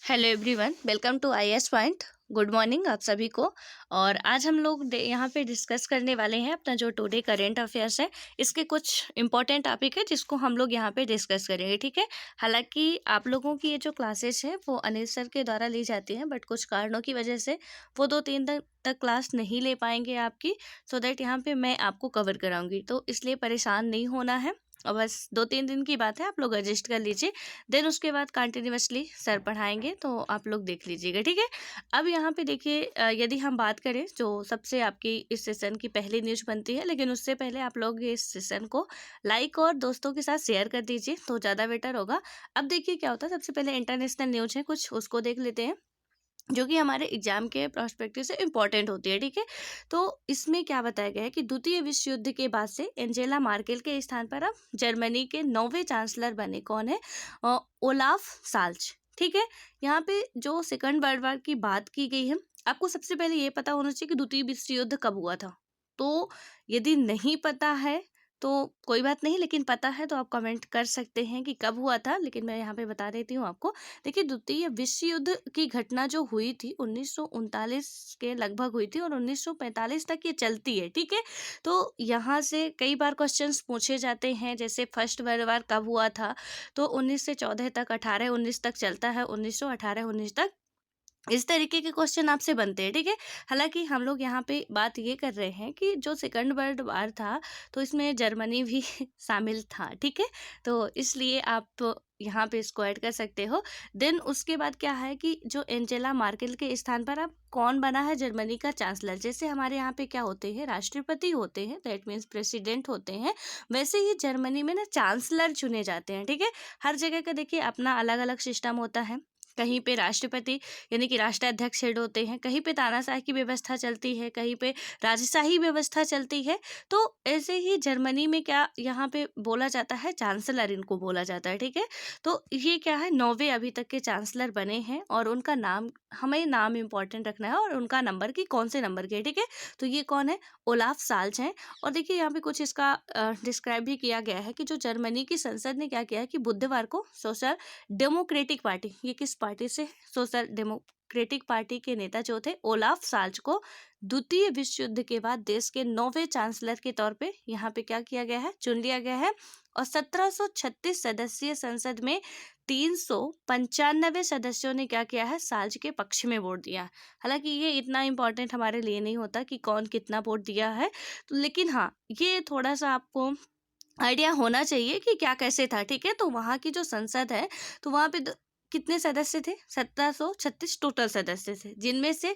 Hello everyone, welcome to IAS point. Good morning आप सभी को। और आज हम लोग यहाँ पे डिस्कस करने वाले हैं अपना जो टुडे करेंट अफेयर्स है, इसके कुछ इंपॉर्टेंट टॉपिक है जिसको हम लोग यहाँ पे डिस्कस करेंगे। ठीक है। हालांकि आप लोगों की ये जो क्लासेस है वो अनिल सर के द्वारा ली जाती हैं, बट कुछ कारणों की वजह से वो 2-3 दिन तक क्लास नहीं ले पाएंगे आपकी, सो दैट यहाँ पे मैं आपको कवर कराऊंगी, तो इसलिए परेशान नहीं होना है। और बस 2-3 दिन की बात है, आप लोग एडजस्ट कर लीजिए। देन उसके बाद कंटिन्यूअसली सर पढ़ाएंगे, तो आप लोग देख लीजिएगा। ठीक है। अब यहाँ पे देखिए, यदि हम बात करें जो सबसे आपकी इस सेशन की पहली न्यूज़ बनती है, लेकिन उससे पहले आप लोग इस सेशन को लाइक और दोस्तों के साथ शेयर कर दीजिए तो ज़्यादा बेटर होगा। अब देखिए क्या होता है, सबसे पहले इंटरनेशनल न्यूज़ है कुछ, उसको देख लेते हैं जो कि हमारे एग्जाम के प्रोस्पेक्टिव से इम्पोर्टेंट होती है। ठीक है। तो इसमें क्या बताया गया है कि द्वितीय विश्व युद्ध के बाद से एंजेला मार्केल के स्थान पर अब जर्मनी के 9वें चांसलर बने कौन है? ओलाफ साल्ज। ठीक है। यहाँ पे जो सेकंड वर्ल्ड वॉर की बात की गई है, आपको सबसे पहले ये पता होना चाहिए कि द्वितीय विश्व युद्ध कब हुआ था। तो यदि नहीं पता है तो कोई बात नहीं, लेकिन पता है तो आप कमेंट कर सकते हैं कि कब हुआ था, लेकिन मैं यहाँ पे बता देती हूँ आपको। देखिए, द्वितीय विश्व युद्ध की घटना जो हुई थी 1939 के लगभग हुई थी और 1945 तक ये चलती है। ठीक है। तो यहाँ से कई बार क्वेश्चंस पूछे जाते हैं, जैसे फर्स्ट वर्ल्ड वॉर कब हुआ था, तो 19 से 14 तक, 18-19 तक चलता है, 1918-19 तक। इस तरीके के क्वेश्चन आपसे बनते हैं। ठीक है। हालांकि हम लोग यहाँ पे बात ये कर रहे हैं कि जो सेकंड वर्ल्ड वार था तो इसमें जर्मनी भी शामिल था। ठीक है। तो इसलिए आप यहाँ पे इसको ऐड कर सकते हो। देन उसके बाद क्या है कि जो एंजेला मार्केल के स्थान पर अब कौन बना है जर्मनी का चांसलर। जैसे हमारे यहाँ पे क्या होते हैं, राष्ट्रपति होते हैं, दैट मीन्स प्रेसिडेंट होते हैं, वैसे ही जर्मनी में ना चांसलर चुने जाते हैं। ठीक है। हर जगह का देखिए अपना अलग अलग सिस्टम होता है। कहीं पे राष्ट्रपति यानी कि राष्ट्राध्यक्ष हेड होते हैं, कहीं पे तानाशाही की व्यवस्था चलती है, कहीं पे राजशाही व्यवस्था चलती है। तो ऐसे ही जर्मनी में क्या यहाँ पे बोला जाता है, चांसलर इनको बोला जाता है। ठीक है। तो ये क्या है, 9वें अभी तक के चांसलर बने हैं और उनका नाम, हमें नाम इंपॉर्टेंट रखना है और उनका नंबर की कौन से नंबर के। ठीक है। तो ये कौन है, ओलाफ साल्ज हैं। और देखिए यहाँ पे कुछ इसका डिस्क्राइब भी किया गया है कि जो जर्मनी की संसद ने क्या किया है कि बुधवार को सोशल डेमोक्रेटिक पार्टी, ये किस पार्टी से, सोशल डेमोक्रेटिक पार्टी के नेता जो थे ओलाफ साल्ज को द्वितीय विश्व युद्ध के बाद देश के 9वें चांसलर के तौर पे यहाँ पे क्या किया गया है, चुन लिया गया है। और 1736 सदस्यीय संसद में 395 सदस्यों ने क्या किया है, साल्ज के पक्ष में वोट दिया। हालांकि ये इतना इम्पोर्टेंट हमारे लिए नहीं होता कि कौन कितना वोट दिया है, तो लेकिन हाँ, ये थोड़ा सा आपको आइडिया होना चाहिए कि क्या कैसे था। ठीक है। तो वहाँ की जो संसद है, तो वहाँ पे कितने सदस्य थे, 1736 टोटल सदस्य थे, जिनमें से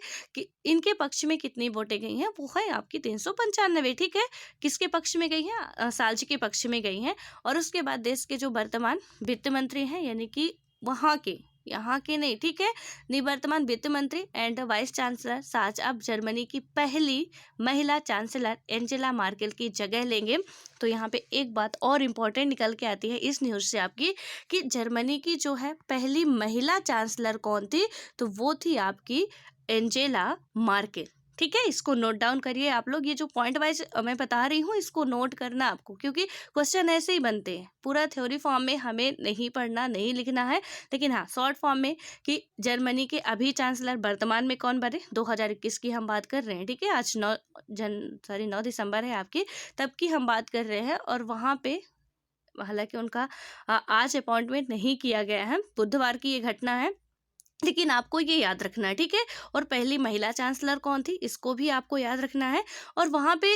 इनके पक्ष में कितनी वोटें गई हैं, वो है आपकी 395। ठीक है। किसके पक्ष में गई हैं, साल्ज के पक्ष में गई हैं। और उसके बाद देश के जो वर्तमान वित्त मंत्री हैं, यानी कि वहाँ के, यहाँ के नहीं, ठीक है, निवर्तमान वित्त मंत्री एंड वाइस चांसलर साल्ज अब जर्मनी की पहली महिला चांसलर एंजेला मार्केल की जगह लेंगे। तो यहाँ पे एक बात और इम्पोर्टेंट निकल के आती है इस न्यूज़ से आपकी, कि जर्मनी की जो है पहली महिला चांसलर कौन थी, तो वो थी आपकी एंजेला मार्केल। ठीक है। इसको नोट डाउन करिए आप लोग, ये जो पॉइंट वाइज मैं बता रही हूँ इसको नोट करना आपको, क्योंकि क्वेश्चन ऐसे ही बनते हैं। पूरा थ्योरी फॉर्म में हमें नहीं पढ़ना, नहीं लिखना है, लेकिन हाँ शॉर्ट फॉर्म में कि जर्मनी के अभी चांसलर वर्तमान में कौन बने, 2021 की हम बात कर रहे हैं। ठीक है। आज 9 दिसंबर है आपकी, तब की हम बात कर रहे हैं। और वहाँ पे हालांकि उनका आज अपॉइंटमेंट नहीं किया गया है, बुधवार की ये घटना है, लेकिन आपको ये याद रखना है। ठीक है। और पहली महिला चांसलर कौन थी, इसको भी आपको याद रखना है। और वहाँ पे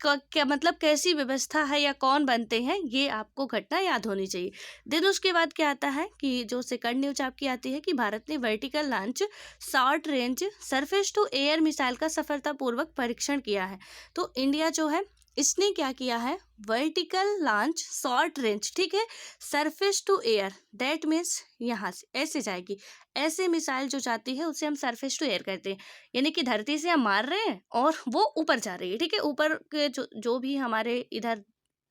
क्या मतलब कैसी व्यवस्था है या कौन बनते हैं, ये आपको घटना याद होनी चाहिए। देन उसके बाद क्या आता है कि जो सेकंड न्यूज आपकी आती है कि भारत ने vertical launch short range surface to air missile का सफलतापूर्वक परीक्षण किया है। तो इंडिया जो है इसने क्या किया है, वर्टिकल लॉन्च शॉर्ट रेंज, ठीक है, surface to air, that means यहाँ से ऐसे जाएगी, ऐसे मिसाइल जो जाती है उसे हम सरफेस टू एयर कहते हैं, यानी कि धरती से हम मार रहे हैं और वो ऊपर जा रही है। ठीक है। ऊपर के जो भी हमारे इधर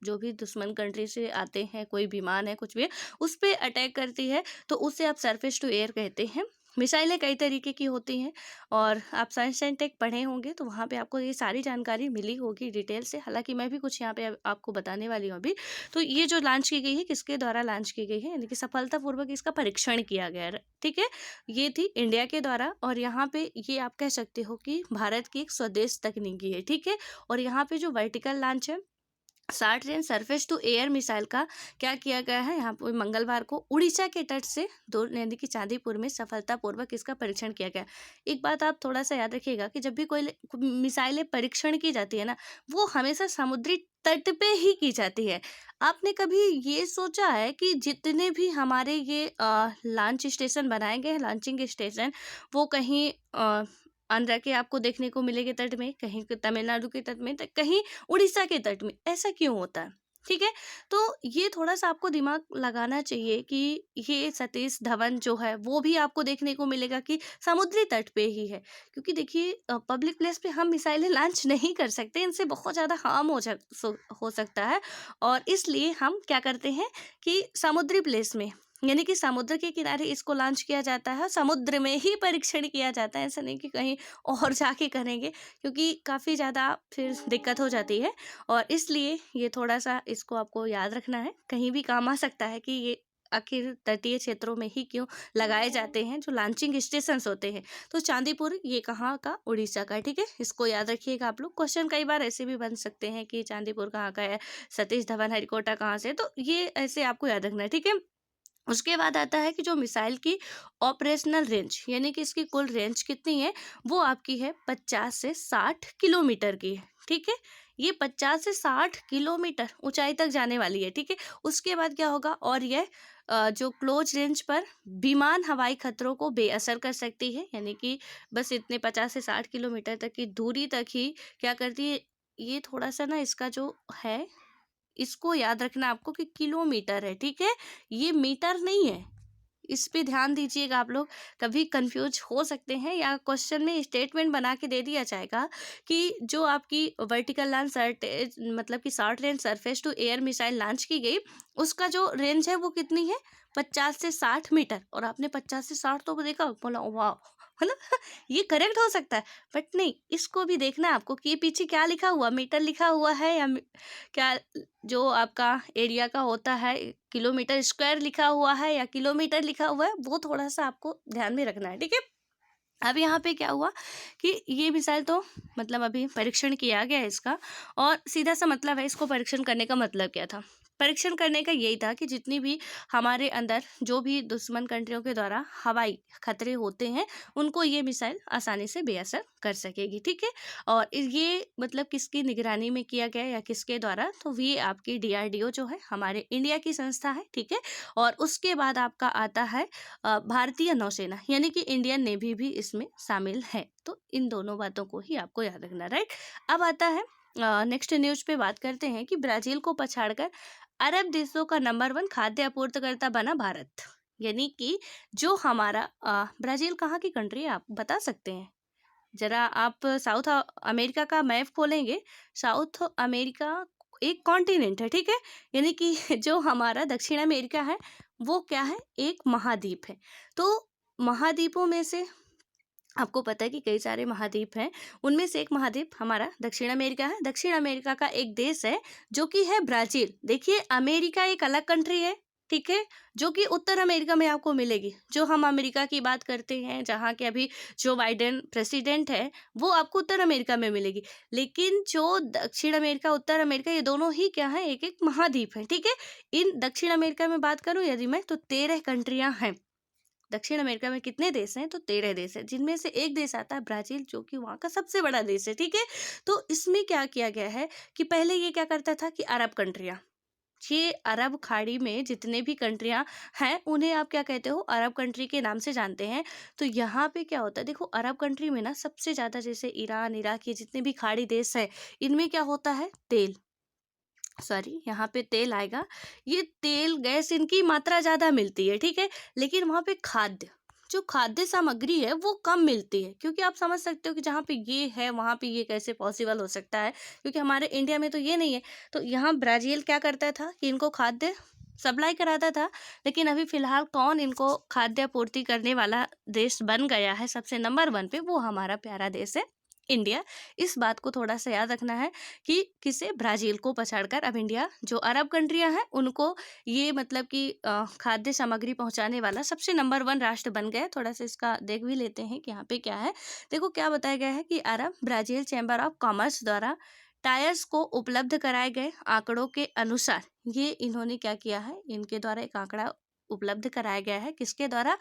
जो भी दुश्मन कंट्री से आते हैं, कोई विमान है, कुछ भी है, उस पर अटैक करती है, तो उसे आप सरफेस टू एयर कहते हैं। मिसाइलें कई तरीके की होती हैं और आप साइंस एंड टेक पढ़े होंगे तो वहाँ पे आपको ये सारी जानकारी मिली होगी डिटेल से। हालांकि मैं भी कुछ यहाँ पे आपको बताने वाली हूँ अभी। तो ये जो लॉन्च की गई है, किसके द्वारा लॉन्च की गई है, यानी कि सफलतापूर्वक इसका परीक्षण किया गया है, ठीक है। ये थी इंडिया के द्वारा, और यहाँ पे ये आप कह सकते हो कि भारत की एक स्वदेश तकनीकी है, ठीक है। और यहाँ पे जो वर्टिकल लॉन्च है, short range surface to air missile का क्या किया गया है, यहाँ पर मंगलवार को उड़ीसा के तट से दूर यानी कि चांदीपुर में सफलतापूर्वक इसका परीक्षण किया गया। एक बात आप थोड़ा सा याद रखिएगा कि जब भी कोई मिसाइलें परीक्षण की जाती है ना, वो हमेशा समुद्री तट पे ही की जाती है। आपने कभी ये सोचा है कि जितने भी हमारे ये लॉन्च स्टेशन बनाए गए हैं, लॉन्चिंग स्टेशन, वो कहीं आंध्रा के आपको देखने को मिलेंगे तट में, कहीं तमिलनाडु के तट में, तो कहीं उड़ीसा के तट में, ऐसा क्यों होता है, ठीक है। तो ये थोड़ा सा आपको दिमाग लगाना चाहिए कि ये सतीश धवन जो है वो भी आपको देखने को मिलेगा कि समुद्री तट पे ही है, क्योंकि देखिए पब्लिक प्लेस पे हम मिसाइलें लॉन्च नहीं कर सकते, इनसे बहुत ज़्यादा हार्म हो सकता है। और इसलिए हम क्या करते हैं कि समुद्री प्लेस में, यानी कि समुद्र के किनारे इसको लॉन्च किया जाता है, समुद्र में ही परीक्षण किया जाता है, ऐसा नहीं कि कहीं और जाके करेंगे, क्योंकि काफ़ी ज़्यादा फिर दिक्कत हो जाती है। और इसलिए ये थोड़ा सा इसको आपको याद रखना है, कहीं भी काम आ सकता है कि ये आखिर तटीय क्षेत्रों में ही क्यों लगाए जाते हैं जो लॉन्चिंग स्टेशंस होते हैं। तो चांदीपुर ये कहाँ का, उड़ीसा का, ठीक है। इसको याद रखिएगा आप लोग। क्वेश्चन कई बार ऐसे भी बन सकते हैं कि चांदीपुर कहाँ का है, सतीश धवन हरिकोटा कहाँ से, तो ये ऐसे आपको याद रखना है, ठीक है। उसके बाद आता है कि जो मिसाइल की ऑपरेशनल रेंज, यानी कि इसकी कुल रेंज कितनी है, वो आपकी है 50 से 60 किलोमीटर की है, ठीक है। ये 50 से 60 किलोमीटर ऊंचाई तक जाने वाली है, ठीक है। उसके बाद क्या होगा, और यह जो क्लोज रेंज पर विमान हवाई खतरों को बेअसर कर सकती है, यानी कि बस इतने 50 से 60 किलोमीटर तक की दूरी तक ही क्या करती है। ये थोड़ा सा ना इसका जो है, इसको याद रखना आपको कि किलोमीटर है, ठीक है, ये मीटर नहीं है। इस पे ध्यान दीजिएगा आप लोग, कभी कंफ्यूज हो सकते हैं, या क्वेश्चन में स्टेटमेंट बना के दे दिया जाएगा कि जो आपकी वर्टिकल लॉन्च मतलब कि short range surface to air missile launch की गई, उसका जो रेंज है वो कितनी है, 50 से 60 मीटर। और आपने 50 से 60 तो देखा, बोला वाह, है ना। ये करेक्ट हो सकता है, बट नहीं, इसको भी देखना है आपको कि ये पीछे क्या लिखा हुआ, मीटर लिखा हुआ है या क्या जो आपका एरिया का होता है, किलोमीटर स्क्वायर लिखा हुआ है या किलोमीटर लिखा हुआ है, वो थोड़ा सा आपको ध्यान में रखना है, ठीक है। अब यहाँ पे क्या हुआ कि ये मिसाइल तो मतलब अभी परीक्षण किया गया है इसका, और सीधा सा मतलब है, इसको परीक्षण करने का मतलब क्या था, परीक्षण करने का यही था कि जितनी भी हमारे अंदर जो भी दुश्मन कंट्रियों के द्वारा हवाई खतरे होते हैं, उनको ये मिसाइल आसानी से बेअसर कर सकेगी, ठीक है। और ये मतलब किसकी निगरानी में किया गया या किसके द्वारा, तो ये आपकी DRDO जो है हमारे इंडिया की संस्था है, ठीक है। और उसके बाद आपका आता है भारतीय नौसेना, यानी कि इंडियन नेवी भी इसमें शामिल है। तो इन दोनों बातों को ही आपको याद रखना, राइट। अब आता है नेक्स्ट न्यूज पे बात करते हैं कि ब्राजील को पछाड़कर अरब देशों का नंबर 1 खाद्य आपूर्तिकर्ता बना भारत। यानी कि जो हमारा ब्राजील कहाँ की कंट्री है, आप बता सकते हैं जरा। आप साउथ अमेरिका का मैप खोलेंगे, साउथ अमेरिका एक कॉन्टिनेंट है, ठीक है। यानी कि जो हमारा दक्षिण अमेरिका है वो क्या है, एक महाद्वीप है। तो महाद्वीपों में से आपको पता है कि कई सारे महाद्वीप हैं, उनमें से एक महाद्वीप हमारा दक्षिण अमेरिका है। दक्षिण अमेरिका का एक देश है जो कि है ब्राजील। देखिए, अमेरिका एक अलग कंट्री है, ठीक है, जो कि उत्तर अमेरिका में आपको मिलेगी। जो हम अमेरिका की बात करते हैं, जहाँ के अभी जो बाइडेन प्रेसिडेंट है, वो आपको उत्तर अमेरिका में मिलेगी। लेकिन जो दक्षिण अमेरिका, उत्तर अमेरिका, ये दोनों ही क्या है, एक एक महाद्वीप है, ठीक है। इन दक्षिण अमेरिका में बात करूँ यदि मैं, तो 13 कंट्रियां हैं। दक्षिण अमेरिका में कितने देश हैं, तो 13 देश हैं, जिनमें से एक देश आता है ब्राजील, जो कि वहाँ का सबसे बड़ा देश है, ठीक है। तो इसमें क्या किया गया है कि पहले ये क्या करता था कि अरब कंट्रियाँ, ये अरब खाड़ी में जितने भी कंट्रियां हैं, उन्हें आप क्या कहते हो, अरब कंट्री के नाम से जानते हैं। तो यहाँ पे क्या होता है, देखो अरब कंट्री में ना सबसे ज़्यादा, जैसे ईरान, इराक, ये जितने भी खाड़ी देश हैं, इनमें क्या होता है, तेल, सॉरी यहाँ पे तेल आएगा। ये तेल गैस इनकी मात्रा ज़्यादा मिलती है, ठीक है। लेकिन वहाँ पे खाद्य, जो खाद्य सामग्री है वो कम मिलती है, क्योंकि आप समझ सकते हो कि जहाँ पे ये है वहाँ पे ये कैसे पॉसिबल हो सकता है, क्योंकि हमारे इंडिया में तो ये नहीं है। तो यहाँ ब्राज़ील क्या करता था कि इनको खाद्य सप्लाई कराता था, लेकिन अभी फ़िलहाल कौन इनको खाद्य आपूर्ति करने वाला देश बन गया है सबसे नंबर 1 पे, वो हमारा प्यारा देश है इंडिया। इस बात को थोड़ा-सा याद रखना है कि किसे, ब्राज़ील को पछाड़कर अब इंडिया, जो अरब कंट्रियाँ हैं उनको ये मतलब कि खाद्य सामग्री पहुँचाने वाला सबसे नंबर 1 राष्ट्र बन गया है। थोड़ा-सा इसका देख भी लेते हैं कि यहाँ पे क्या है। देखो क्या बताया गया है कि अरब ब्राज़ील चैम्बर ऑफ कॉमर्स द्वारा टायर्स को उपलब्ध कराए गए आंकड़ों के अनुसार, ये इन्होंने क्या किया है, इनके द्वारा एक आंकड़ा उपलब्ध कराया गया है, किसके द्वारा,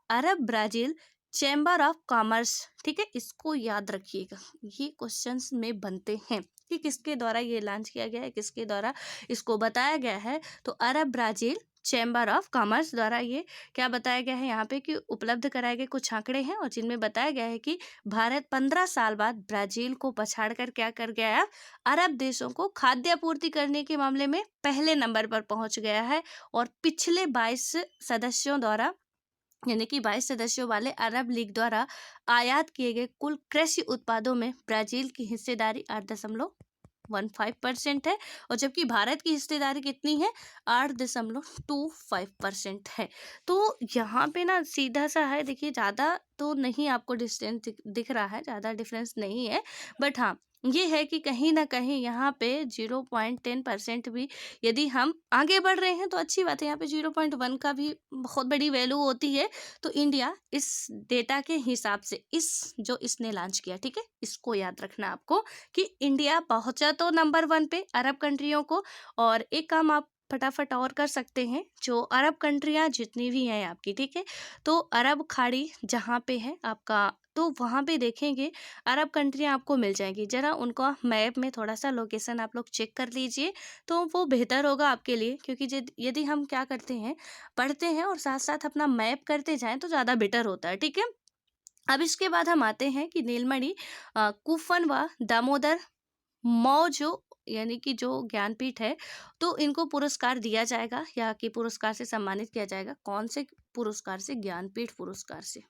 अरब ब्राज़ील चैम्बर ऑफ कॉमर्स। ठीक है, इसको याद रखिएगा, ये क्वेश्चंस में बनते हैं कि किसके द्वारा ये लॉन्च किया गया है, किसके द्वारा इसको बताया गया है। तो अरब ब्राज़ील चैम्बर ऑफ कॉमर्स द्वारा ये क्या बताया गया है यहाँ पे कि उपलब्ध कराए गए कुछ आंकड़े हैं, और जिनमें बताया गया है कि भारत 15 साल बाद ब्राज़ील को पछाड़कर क्या कर गया है, अरब देशों को खाद्य आपूर्ति करने के मामले में पहले नंबर पर पहुंच गया है। और पिछले 22 सदस्यों द्वारा, यानी कि 22 सदस्यों वाले अरब लीग द्वारा आयात किए गए कुल कृषि उत्पादों में ब्राज़ील की हिस्सेदारी 8.15% है, और जबकि भारत की हिस्सेदारी कितनी है, 8.25% है। तो यहाँ पे ना सीधा सा है, देखिए ज़्यादा तो नहीं आपको डिस्टेंस दिख रहा है, ज़्यादा डिफरेंस नहीं है, बट हाँ ये है कि कहीं ना कहीं यहाँ पे 0.10% भी यदि हम आगे बढ़ रहे हैं तो अच्छी बात है। यहाँ पे 0.1 का भी बहुत बड़ी वैल्यू होती है। तो इंडिया इस डेटा के हिसाब से, इस जो इसने लॉन्च किया, ठीक है, इसको याद रखना आपको कि इंडिया पहुंचा तो नंबर 1 पे अरब कंट्रियों को। और एक काम आप फटाफट और कर सकते हैं, जो अरब कंट्रियां जितनी भी हैं आपकी, ठीक है, तो अरब खाड़ी जहाँ पे है आपका, तो वहाँ पे देखेंगे अरब कंट्रियाँ आपको मिल जाएंगी। ज़रा उनका मैप में थोड़ा सा लोकेशन आप लोग चेक कर लीजिए, तो वो बेहतर होगा आपके लिए, क्योंकि यदि हम क्या करते हैं, पढ़ते हैं और साथ साथ अपना मैप करते जाएं तो ज़्यादा बेटर होता है। ठीक है, अब इसके बाद हम आते हैं कि नीलमणि, कुफन व दामोदर मौ, जो यानी कि जो ज्ञानपीठ है, तो इनको पुरस्कार दिया जाएगा, या कि पुरस्कार से सम्मानित किया जाएगा। कौन से पुरस्कार से, ज्ञानपीठ पुरस्कार से।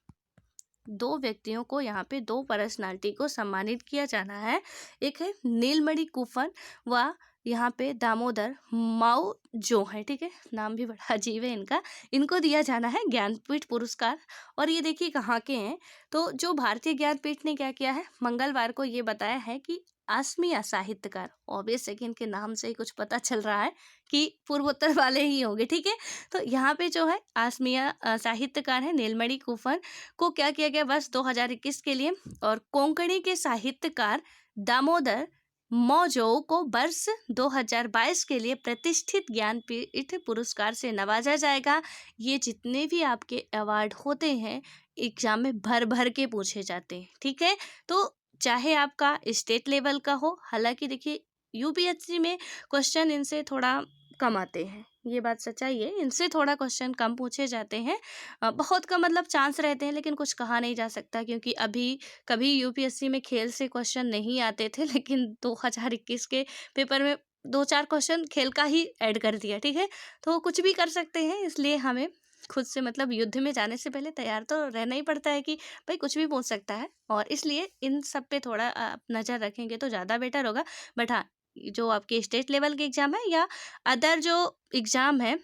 2 व्यक्तियों को यहाँ पे, 2 पर्सनालिटी को सम्मानित किया जाना है। एक है नीलमणि कुफन व यहाँ पे दामोदर माऊ जो है, ठीक है, नाम भी बड़ा अजीब है इनका, इनको दिया जाना है ज्ञानपीठ पुरस्कार। और ये देखिए कहाँ के हैं, तो जो भारतीय ज्ञानपीठ ने क्या किया है, मंगलवार को ये बताया है कि आसमिया साहित्यकार, ऑब्वियस है कि इनके नाम से ही कुछ पता चल रहा है कि पूर्वोत्तर वाले ही होंगे। ठीक है, तो यहाँ पे जो है आसमिया साहित्यकार है नीलमणि कुफन को क्या किया गया वर्ष 2021 के लिए, और कोंकणी के साहित्यकार दामोदर मौजो को वर्ष 2022 के लिए प्रतिष्ठित ज्ञानपीठ पुरस्कार से नवाजा जाएगा। ये जितने भी आपके अवार्ड होते हैं एग्जाम में भर भर के पूछे जाते हैं। ठीक है, तो चाहे आपका स्टेट लेवल का हो, हालांकि देखिए यूपीएससी में क्वेश्चन इनसे थोड़ा कम आते हैं, ये बात सच्चाई है, इनसे थोड़ा क्वेश्चन कम पूछे जाते हैं। बहुत कम मतलब चांस रहते हैं, लेकिन कुछ कहा नहीं जा सकता, क्योंकि अभी कभी यूपीएससी में खेल से क्वेश्चन नहीं आते थे, लेकिन 2021 के पेपर में 2-4 क्वेश्चन खेल का ही ऐड कर दिया। ठीक है, तो कुछ भी कर सकते हैं, इसलिए हमें खुद से मतलब युद्ध में जाने से पहले तैयार तो रहना ही पड़ता है कि भाई कुछ भी पूछ सकता है, और इसलिए इन सब पे थोड़ा आप नज़र रखेंगे तो ज़्यादा बेटर होगा। बट हाँ, जो आपके स्टेट लेवल के एग्ज़ाम है या अदर जो एग्ज़ाम है,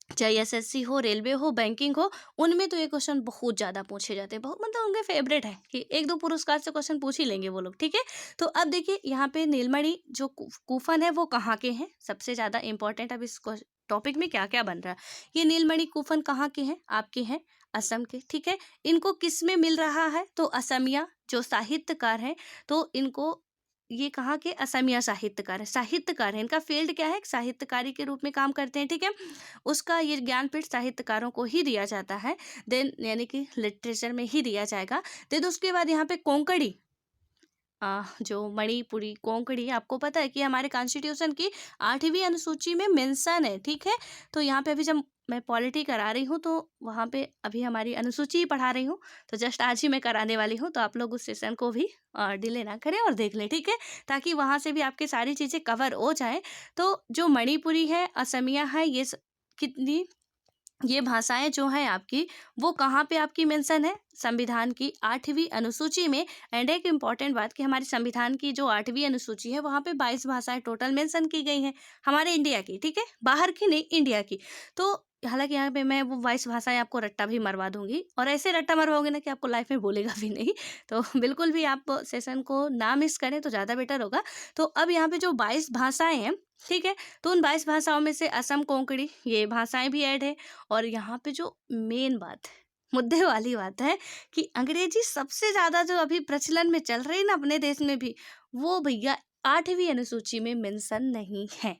चाहे एसएससी हो, रेलवे हो, बैंकिंग हो, उनमें तो ये क्वेश्चन बहुत ज़्यादा पूछे जाते हैं, बहुत मतलब उनके फेवरेट है कि 1-2 पुरस्कार से क्वेश्चन पूछ ही लेंगे वो लोग। ठीक है, तो अब देखिए यहाँ पे नीलमणि जो कूफन है वो कहाँ के हैं, सबसे ज़्यादा इंपॉर्टेंट अब इस टॉपिक में क्या क्या बन रहा है। ये नीलमणि कूफन कहाँ के हैं, आपके हैं असम के। ठीक है, इनको किस में मिल रहा है, तो असमिया जो साहित्यकार हैं, तो इनको ये कहाँ के, असमिया साहित्यकार है, साहित्यकार है, इनका फील्ड क्या है, साहित्यकारी के रूप में काम करते हैं। ठीक है, उसका ये ज्ञानपीठ साहित्यकारों को ही दिया जाता है, देन यानी कि लिटरेचर में ही दिया जाएगा। देन उसके बाद यहाँ पे कोंकणी, जो मणिपुरी कोंकणी, आपको पता है कि हमारे कॉन्स्टिट्यूशन की 8वीं अनुसूची में मेंशन है। ठीक है, तो यहाँ पे अभी जब मैं पॉलिटी करा रही हूँ तो वहाँ पे अभी हमारी अनुसूची ही पढ़ा रही हूँ, तो जस्ट आज ही मैं कराने वाली हूँ, तो आप लोग उस सेशन को भी डिले ना करें और देख लें। ठीक है, ताकि वहाँ से भी आपके सारी चीज़ें कवर हो जाएं। तो जो मणिपुरी है, असमिया है, ये कितनी ये भाषाएं जो हैं आपकी, वो कहाँ पे आपकी मेंशन है? संविधान की 8वीं अनुसूची में। एंड एक इम्पॉर्टेंट बात कि हमारे संविधान की जो 8वीं अनुसूची है, वहाँ पे 22 भाषाएं टोटल मेंशन की गई हैं हमारे इंडिया की, ठीक है, बाहर की नहीं, इंडिया की। तो हालांकि यहाँ पे मैं वो 22 भाषाएं आपको रट्टा भी मरवा दूंगी, और ऐसे रट्टा मरवाओगे ना कि आपको लाइफ में बोलेगा भी नहीं। तो बिल्कुल भी आप सेशन को ना मिस करें तो ज़्यादा बेटर होगा। तो अब यहाँ पे जो 22 भाषाएं हैं, ठीक है, तो उन 22 भाषाओं में से असम कोंकणी ये भाषाएं भी ऐड है। और यहाँ पे जो मेन बात है, मुद्दे वाली बात है, कि अंग्रेजी सबसे ज्यादा जो अभी प्रचलन में चल रही है ना अपने देश में भी, वो भैया 8वीं अनुसूची में मेंशन नहीं है।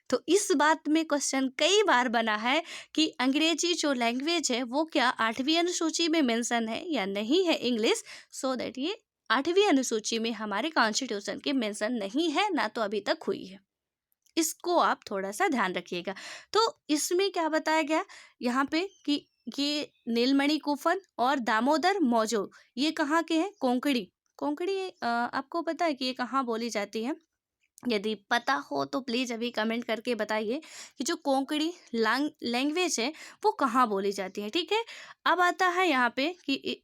तो इस बात में क्वेश्चन कई बार बना है कि अंग्रेजी जो लैंग्वेज है वो क्या 8वीं अनुसूची में मेंशन है या नहीं है, इंग्लिश, सो दैट ये 8वीं अनुसूची में हमारे कॉन्स्टिट्यूशन के मेंशन नहीं है, ना तो अभी तक हुई है। इसको आप थोड़ा सा ध्यान रखिएगा। तो इसमें क्या बताया गया यहाँ पे कि ये नीलमणि कूपन और दामोदर मौजो ये कहाँ के हैं? कोंकणी। कोंकणी आपको पता है कि ये कहाँ बोली जाती है? यदि पता हो तो प्लीज अभी कमेंट करके बताइए कि जो कोंकणी लैंग्वेज है वो कहाँ बोली जाती है, ठीक है। अब आता है यहाँ पे कि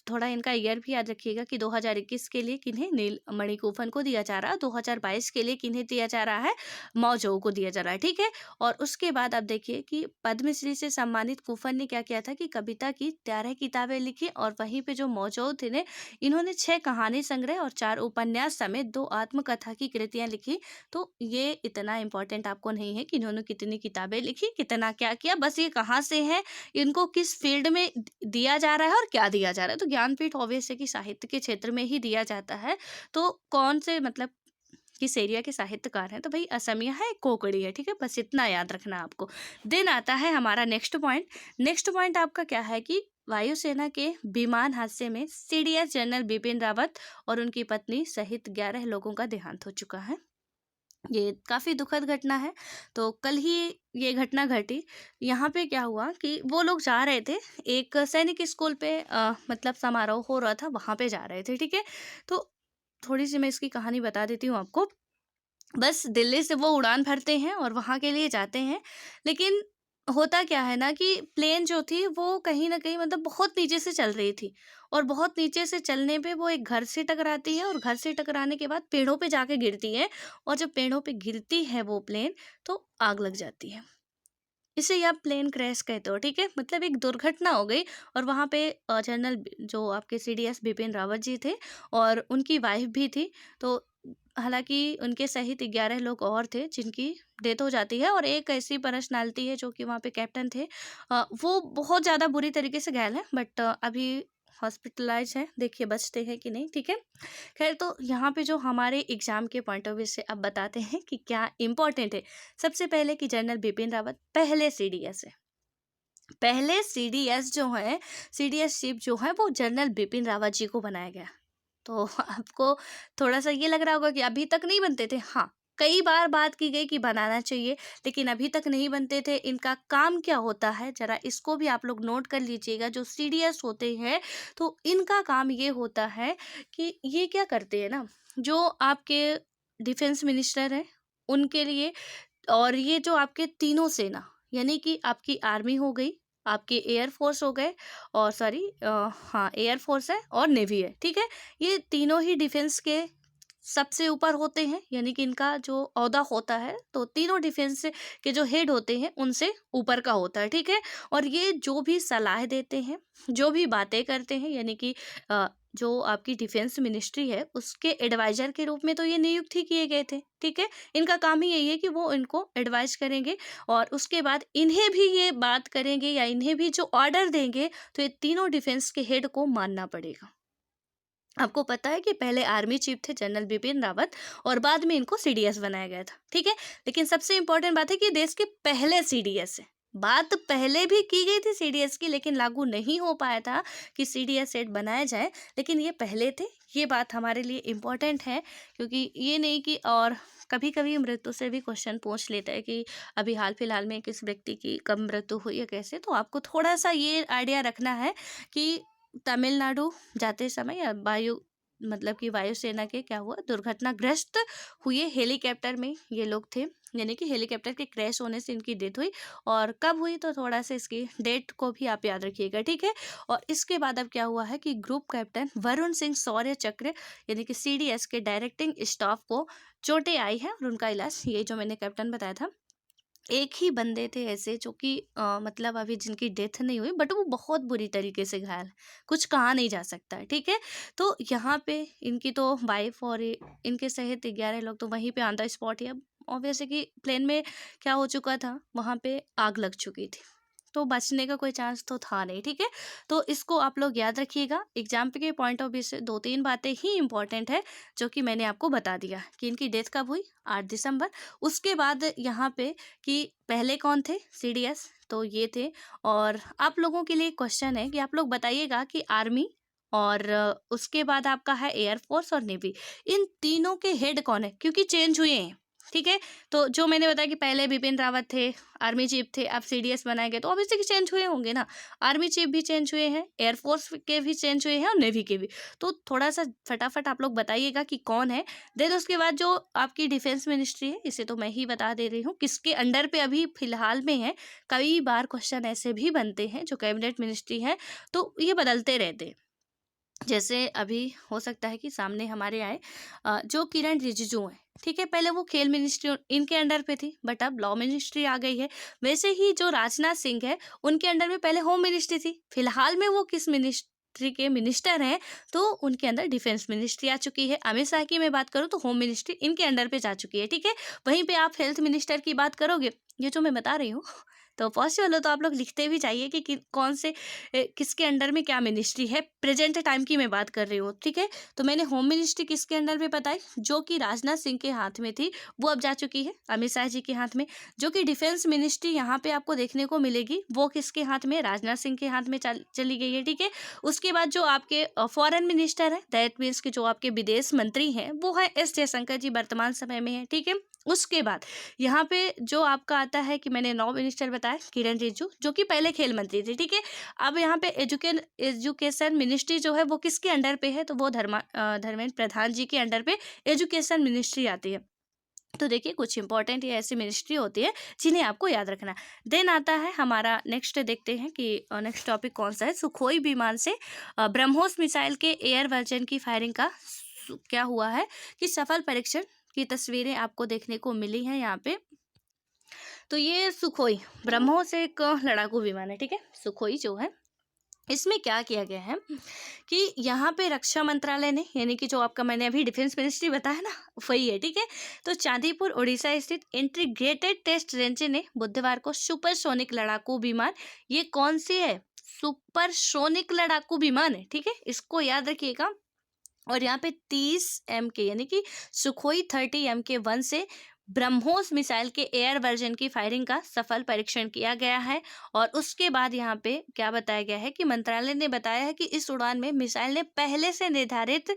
थोड़ा इनका ईयर भी याद रखिएगा कि 2021 के लिए किन्हें नीलमणि कूपन को दिया जा रहा है, 2022 के लिए किन्हें दिया जा रहा है, मौजो को दिया जा रहा है, ठीक है। और उसके बाद आप देखिए कि पद्मश्री से सम्मानित कूपन ने क्या किया था कि कविता की 13 किताबें लिखी, और वहीं पे जो मौजो थे ने इन्होंने 6 कहानी संग्रह और 4 उपन्यास समेत 2 आत्मकथा की कृतियां लिखी। तो ये इतना इम्पोर्टेंट आपको नहीं है कि इन्होंने कितनी किताबें लिखी, कितना क्या किया, बस ये कहाँ से है, इनको किस फील्ड में दिया जा रहा है और क्या दिया जा रहा है। तो ज्ञानपीठ ऑब्वियस है कि साहित्य के क्षेत्र में ही दिया जाता है। तो कौन से मतलब किस एरिया के साहित्यकार हैं? तो भाई असमिया है, कोंकणी है, ठीक है, बस इतना याद रखना आपको। देन आता है हमारा नेक्स्ट पॉइंट। नेक्स्ट पॉइंट आपका क्या है कि वायुसेना के विमान हादसे में सीडीएस जनरल बिपिन रावत और उनकी पत्नी सहित 11 लोगों का देहांत हो चुका है। ये काफ़ी दुखद घटना है। तो कल ही ये घटना घटी। यहाँ पे क्या हुआ कि वो लोग जा रहे थे एक सैनिक स्कूल पे, मतलब समारोह हो रहा था, वहाँ पे जा रहे थे, ठीक है। तो थोड़ी सी मैं इसकी कहानी बता देती हूँ आपको। बस दिल्ली से वो उड़ान भरते हैं और वहाँ के लिए जाते हैं। लेकिन होता क्या है ना कि प्लेन जो थी वो कहीं न कहीं मतलब बहुत नीचे से चल रही थी, और बहुत नीचे से चलने पे वो एक घर से टकराती है, और घर से टकराने के बाद पेड़ों पे जाके गिरती है, और जब पेड़ों पे गिरती है वो प्लेन, तो आग लग जाती है। इसे ही आप प्लेन क्रैश कहते हो, ठीक है? मतलब एक दुर्घटना हो गई। और वहाँ पे जनरल जो आपके सीडीएस बिपिन रावत जी थे और उनकी वाइफ भी थी। तो हालाँकि उनके सहित 11 लोग और थे जिनकी डेथ हो जाती है, और एक ऐसी पर्सनैलिटी है जो कि वहाँ पे कैप्टन थे, वो बहुत ज़्यादा बुरी तरीके से घायल हैं, बट अभी हॉस्पिटलाइज़ हैं, देखिए बचते हैं कि नहीं, ठीक है? खैर, तो यहाँ पे जो हमारे एग्जाम के पॉइंट ऑफ व्यू से अब बताते हैं कि क्या इंपॉर्टेंट है। सबसे पहले कि जनरल बिपिन रावत पहले सीडीएस है। पहले सीडीएस जो है, सीडीएस चीफ जो है वो जनरल बिपिन रावत जी को बनाया गया। तो आपको थोड़ा सा ये लग रहा होगा कि अभी तक नहीं बनते थे। हाँ, कई बार बात की गई कि बनाना चाहिए, लेकिन अभी तक नहीं बनते थे। इनका काम क्या होता है, जरा इसको भी आप लोग नोट कर लीजिएगा। जो सीडीएस होते हैं, तो इनका काम ये होता है कि ये क्या करते हैं ना, जो आपके डिफेंस मिनिस्टर हैं उनके लिए, और ये जो आपके तीनों सेना, यानी कि आपकी आर्मी हो गई, आपके एयर फोर्स हो गए, और सॉरी, हाँ, एयर फोर्स है और नेवी है, ठीक है। ये तीनों ही डिफेंस के सबसे ऊपर होते हैं, यानी कि इनका जो ओहदा होता है, तो तीनों डिफेंस के जो हेड होते हैं उनसे ऊपर का होता है, ठीक है। और ये जो भी सलाह देते हैं, जो भी बातें करते हैं, यानी कि जो आपकी डिफेंस मिनिस्ट्री है उसके एडवाइजर के रूप में तो ये नियुक्त ही किए गए थे, ठीक है। इनका काम ही यही है कि वो इनको एडवाइस करेंगे, और उसके बाद इन्हें भी ये बात करेंगे या इन्हें भी जो ऑर्डर देंगे, तो ये तीनों डिफेंस के हेड को मानना पड़ेगा। आपको पता है कि पहले आर्मी चीफ थे जनरल बिपिन रावत, और बाद में इनको सीडीएस बनाया गया था, ठीक है। लेकिन सबसे इंपॉर्टेंट बात है कि देश के पहले सीडीएस है। बात पहले भी की गई थी सीडीएस की, लेकिन लागू नहीं हो पाया था कि सीडीएस सेट बनाया जाए, लेकिन ये पहले थे। ये बात हमारे लिए इम्पोर्टेंट है, क्योंकि ये नहीं कि, और कभी कभी मृत्यु से भी क्वेश्चन पूछ लेता है कि अभी हाल फिलहाल में किस व्यक्ति की कब मृत्यु हुई है, कैसे। तो आपको थोड़ा सा ये आइडिया रखना है कि तमिलनाडु जाते समय या वायु मतलब कि वायुसेना के क्या हुआ, दुर्घटनाग्रस्त हुए हेलीकॉप्टर में ये लोग थे, यानी कि हेलीकॉप्टर के क्रैश होने से इनकी डेथ हुई। और कब हुई तो थोड़ा सा इसकी डेट को भी आप याद रखिएगा, ठीक है। और इसके बाद अब क्या हुआ है कि ग्रुप कैप्टन वरुण सिंह शौर्य चक्र यानी कि CDS के डायरेक्टिंग स्टाफ को चोटें आई है और उनका इलाज, ये जो मैंने कैप्टन बताया था, एक ही बंदे थे ऐसे जो कि मतलब अभी जिनकी डेथ नहीं हुई बट वो बहुत बुरी तरीके से घायल है, कुछ कहा नहीं जा सकता है, ठीक है। तो यहाँ पे इनकी तो वाइफ और इनके सहित 11 लोग तो वहीं पे ऑन द स्पॉट ही, अब ऑब्वियस है कि प्लेन में क्या हो चुका था, वहाँ पे आग लग चुकी थी, तो बचने का कोई चांस तो था नहीं, ठीक है। तो इसको आप लोग याद रखिएगा। एग्जाम के पॉइंट ऑफ व्यू से 2-3 बातें ही इंपॉर्टेंट है जो कि मैंने आपको बता दिया कि इनकी डेथ कब हुई, 8 दिसंबर। उसके बाद यहाँ पे कि पहले कौन थे, CDS, तो ये थे। और आप लोगों के लिए क्वेश्चन है कि आप लोग बताइएगा कि आर्मी और उसके बाद आपका है एयरफोर्स और नेवी, इन तीनों के हेड कौन है, क्योंकि चेंज हुए हैं, ठीक है। तो जो मैंने बताया कि पहले बिपिन रावत थे, आर्मी चीफ थे, अब CDS बनाए गए, तो ऑब्वियसली चेंज हुए होंगे ना। आर्मी चीफ भी चेंज हुए हैं, एयरफोर्स के भी चेंज हुए हैं और नेवी के भी। तो थोड़ा सा फटाफट आप लोग बताइएगा कि कौन है। देन उसके बाद जो आपकी डिफेंस मिनिस्ट्री है, इसे तो मैं ही बता दे रही हूँ किसके अंडर पे अभी फिलहाल में है। कई बार क्वेश्चन ऐसे भी बनते हैं जो कैबिनेट मिनिस्ट्री है, तो ये बदलते रहते हैं। जैसे अभी हो सकता है कि सामने हमारे आए जो किरण रिजिजू हैं, ठीक है। पहले वो खेल मिनिस्ट्री इनके अंडर पे थी बट अब लॉ मिनिस्ट्री आ गई है। वैसे ही जो राजनाथ सिंह है उनके अंडर में पहले होम मिनिस्ट्री थी, फिलहाल में वो किस मिनिस्ट्री के मिनिस्टर हैं, तो उनके अंदर डिफेंस मिनिस्ट्री आ चुकी है। अमित शाह की मैं बात करूँ तो होम मिनिस्ट्री इनके अंडर पे जा चुकी है, ठीक है। वहीं पे आप हेल्थ मिनिस्टर की बात करोगे, ये जो मैं बता रही हूँ तो पॉसिबल हो तो आप लोग लिखते भी चाहिए कि कौन से किसके अंडर में क्या मिनिस्ट्री है, प्रेजेंट टाइम की मैं बात कर रही हूँ, ठीक है। तो मैंने होम मिनिस्ट्री किसके अंडर में बताई, जो कि राजनाथ सिंह के हाथ में थी, वो अब जा चुकी है अमित शाह जी के हाथ में। जो कि डिफेंस मिनिस्ट्री यहाँ पे आपको देखने को मिलेगी, वो किसके हाथ में, राजनाथ सिंह के हाथ में चली गई है, ठीक है। उसके बाद जो आपके फॉरेन मिनिस्टर है, दैट मीन्स कि जो आपके विदेश मंत्री हैं, वो है S जयशंकर जी, वर्तमान समय में है, ठीक है। उसके बाद यहाँ पे जो आपका आता है कि मैंने 9 मिनिस्टर बताया, किरण रिजिजू जो कि पहले खेल मंत्री थे, ठीक है। अब यहाँ पे एजुकेशन मिनिस्ट्री जो है वो किसके अंडर पे है, तो वो धर्मेंद्र प्रधान जी के अंडर पे एजुकेशन मिनिस्ट्री आती है। तो देखिए कुछ इंपॉर्टेंट ये ऐसी मिनिस्ट्री होती है जिन्हें आपको याद रखना है। देन आता है हमारा नेक्स्ट, देखते हैं कि नेक्स्ट टॉपिक कौन सा है। सुखोई विमान से ब्रह्मोस मिसाइल के एयर वर्जन की फायरिंग का क्या हुआ है कि सफल परीक्षण की तस्वीरें आपको देखने को मिली हैं यहाँ पे। तो ये सुखोई ब्रह्मोस एक लड़ाकू विमान है, ठीक है। सुखोई जो है इसमें क्या किया गया है कि यहाँ पे रक्षा मंत्रालय ने, यानी कि जो आपका मैंने अभी डिफेंस मिनिस्ट्री बताया ना, वही है, ठीक है। तो चांदीपुर उड़ीसा स्थित इंटीग्रेटेड टेस्ट रेंज ने बुधवार को सुपरसोनिक लड़ाकू विमान, ये कौन सी है, सुपरसोनिक लड़ाकू विमान है, ठीक है, इसको याद रखिएगा। और यहाँ पे 30 MK यानी कि सुखोई 30 MK-1 से ब्रह्मोस मिसाइल के एयर वर्जन की फायरिंग का सफल परीक्षण किया गया है। और उसके बाद यहाँ पे क्या बताया गया है कि मंत्रालय ने बताया है कि इस उड़ान में मिसाइल ने पहले से निर्धारित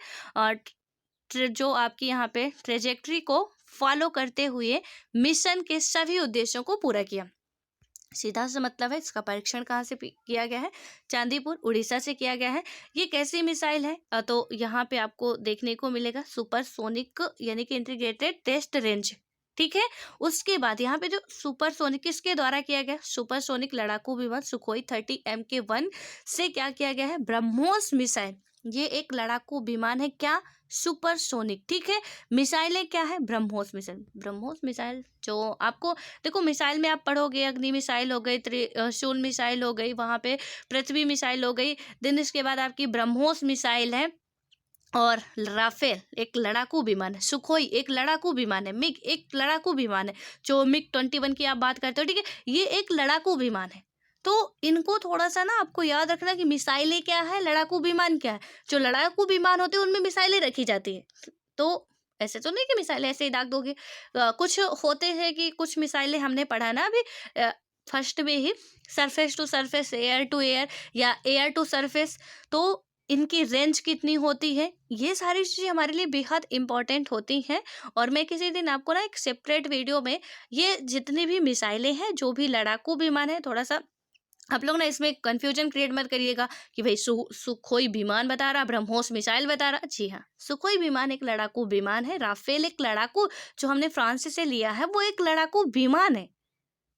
जो आपकी यहाँ पे ट्रेजेक्ट्री को फॉलो करते हुए मिशन के सभी उद्देश्यों को पूरा किया। सीधा सा मतलब है, इसका परीक्षण कहाँ से किया गया है, चांदीपुर उड़ीसा से किया गया है। ये कैसी मिसाइल है, तो यहाँ पे आपको देखने को मिलेगा सुपरसोनिक यानी कि इंटीग्रेटेड टेस्ट रेंज, ठीक है। उसके बाद यहाँ पे जो सुपरसोनिक किसके द्वारा किया गया, सुपरसोनिक लड़ाकू विमान सुखोई 30 MK-1 से क्या किया गया है, ब्रह्मोस मिसाइल, ये एक लड़ाकू विमान है, क्या, सुपरसोनिक, ठीक है। मिसाइलें क्या है, ब्रह्मोस मिसाइल। ब्रह्मोस मिसाइल जो आपको देखो, मिसाइल में आप पढ़ोगे अग्नि मिसाइल हो गई, त्रिशूल मिसाइल हो गई, वहाँ पे पृथ्वी मिसाइल हो गई, देन इसके बाद आपकी ब्रह्मोस मिसाइल है, और राफेल एक लड़ाकू विमान है, सुखोई एक लड़ाकू विमान है, मिग एक लड़ाकू विमान है, जो MiG-21 की आप बात करते हो, ठीक है, ये एक लड़ाकू विमान है। तो इनको थोड़ा सा ना आपको याद रखना कि मिसाइलें क्या है, लड़ाकू विमान क्या है। जो लड़ाकू विमान होते हैं उनमें मिसाइलें रखी जाती है, तो ऐसे तो नहीं कि मिसाइलें ऐसे ही दाग दोगे। कुछ होते हैं कि कुछ मिसाइलें हमने पढ़ा ना अभी फर्स्ट में ही, surface to surface, air to air या एयर टू सरफेस, तो इनकी रेंज कितनी होती है, ये सारी चीज़ें हमारे लिए बेहद इंपॉर्टेंट होती हैं। और मैं किसी दिन आपको ना एक सेपरेट वीडियो में ये जितनी भी मिसाइलें हैं, जो भी लड़ाकू विमान है, थोड़ा सा आप लोग ना इसमें कंफ्यूजन क्रिएट मत करिएगा कि भाई सुखोई विमान बता रहा, ब्रह्मोस मिसाइल बता रहा। जी हाँ, सुखोई विमान एक लड़ाकू विमान है। राफेल एक लड़ाकू जो हमने फ्रांस से लिया है वो एक लड़ाकू विमान है,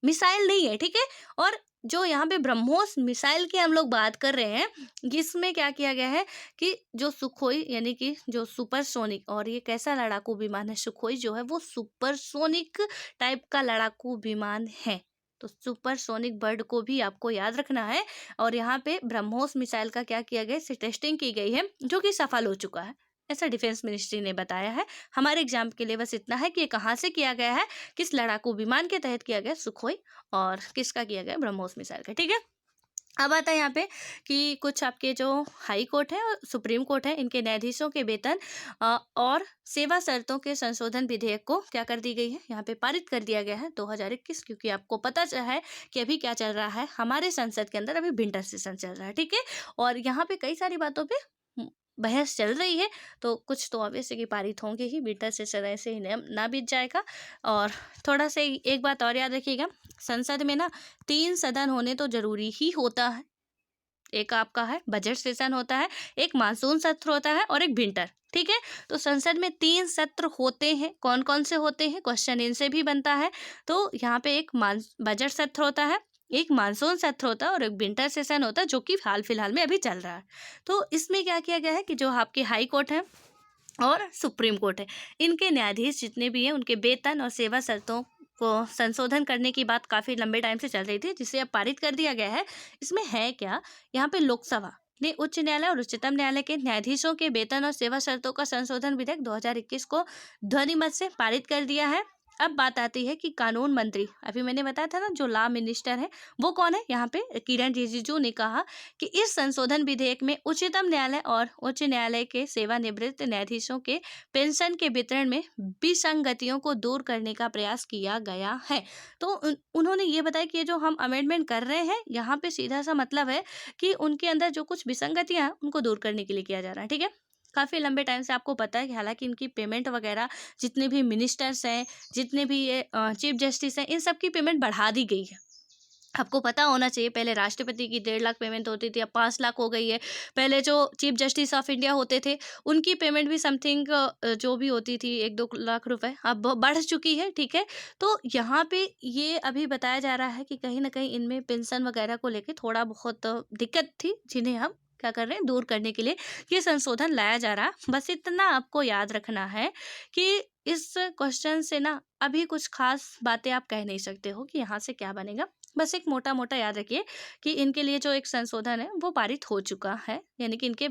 मिसाइल नहीं है, ठीक है। और जो यहाँ पे ब्रह्मोस मिसाइल की हम लोग बात कर रहे हैं, इसमें क्या किया गया है कि जो सुखोई यानी कि जो सुपरसोनिक, और ये कैसा लड़ाकू विमान है, सुखोई जो है वो सुपरसोनिक टाइप का लड़ाकू विमान है। तो सुपरसोनिक बर्ड को भी आपको याद रखना है। और यहाँ पे ब्रह्मोस मिसाइल का क्या किया गया, इससे टेस्टिंग की गई है जो कि सफल हो चुका है, ऐसा डिफेंस मिनिस्ट्री ने बताया है। हमारे एग्जाम के लिए बस इतना है कि ये कहाँ से किया गया है, किस लड़ाकू विमान के तहत किया गया, सुखोई, और किसका किया गया, ब्रह्मोस मिसाइल का, ठीक है। अब आता है यहाँ पे कि कुछ आपके जो हाई कोर्ट है और सुप्रीम कोर्ट है, इनके न्यायाधीशों के वेतन और सेवा शर्तों के संशोधन विधेयक को क्या कर दी गई है, यहाँ पे पारित कर दिया गया है 2021। क्योंकि आपको पता है कि अभी क्या चल रहा है हमारे संसद के अंदर, अभी विंटर सेशन चल रहा है, ठीक है। और यहाँ पे कई सारी बातों पे बहस चल रही है, तो कुछ तो ऑब्वियस है कि पारित होंगे ही, विंटर सेशन ऐसे ही ना बीत जाएगा। और थोड़ा सा एक बात और याद रखिएगा, संसद में ना 3 सदन होने तो जरूरी ही होता है। एक आपका है बजट सेशन होता है, एक मानसून सत्र होता है और एक विंटर, ठीक है। तो संसद में 3 सत्र होते हैं। कौन कौन से होते हैं, क्वेश्चन इनसे भी बनता है। तो यहाँ पे एक बजट सत्र होता है, एक मानसून सत्र होता है और एक विंटर सेशन होता है, जो कि हाल फिलहाल में अभी चल रहा है। तो इसमें क्या किया गया है कि जो आपके हाई कोर्ट है और सुप्रीम कोर्ट है, इनके न्यायाधीश जितने भी हैं, उनके वेतन और सेवा शर्तों को संशोधन करने की बात काफ़ी लंबे टाइम से चल रही थी, जिसे अब पारित कर दिया गया है। इसमें है क्या, यहाँ पे लोकसभा ने उच्च न्यायालय और उच्चतम न्यायालय के न्यायाधीशों के वेतन और सेवा शर्तों का संशोधन विधेयक 2021 को ध्वनिमत से पारित कर दिया है। अब बात आती है कि कानून मंत्री, अभी मैंने बताया था ना जो लॉ मिनिस्टर है वो कौन है, यहाँ पे किरण रिजिजू ने कहा कि इस संशोधन विधेयक में उच्चतम न्यायालय और उच्च न्यायालय के सेवानिवृत्त न्यायाधीशों के पेंशन के वितरण में विसंगतियों को दूर करने का प्रयास किया गया है। तो उन्होंने ये बताया कि ये जो हम अमेंडमेंट कर रहे हैं, यहाँ पे सीधा सा मतलब है कि उनके अंदर जो कुछ विसंगतियां हैं उनको दूर करने के लिए किया जा रहा है, ठीक है। काफ़ी लंबे टाइम से आपको पता है कि हालांकि इनकी पेमेंट वगैरह, जितने भी मिनिस्टर्स हैं, जितने भी ये चीफ जस्टिस हैं, इन सब की पेमेंट बढ़ा दी गई है। आपको पता होना चाहिए, पहले राष्ट्रपति की 1.5 लाख पेमेंट होती थी, अब 5 लाख हो गई है। पहले जो चीफ जस्टिस ऑफ इंडिया होते थे, उनकी पेमेंट भी समथिंग जो भी होती थी 1-2 लाख रुपए, अब बढ़ चुकी है, ठीक है। तो यहाँ पे ये अभी बताया जा रहा है कि कहीं ना कहीं इनमें पेंशन वगैरह को लेके थोड़ा बहुत दिक्कत थी, जिन्हें हम क्या कर रहे हैं, दूर करने के लिए ये संशोधन लाया जा रहा है। बस इतना आपको याद रखना है कि इस क्वेश्चन से ना अभी कुछ खास बातें आप कह नहीं सकते हो कि यहाँ से क्या बनेगा। बस एक मोटा मोटा याद रखिए कि इनके लिए जो एक संशोधन है वो पारित हो चुका है, यानी कि इनके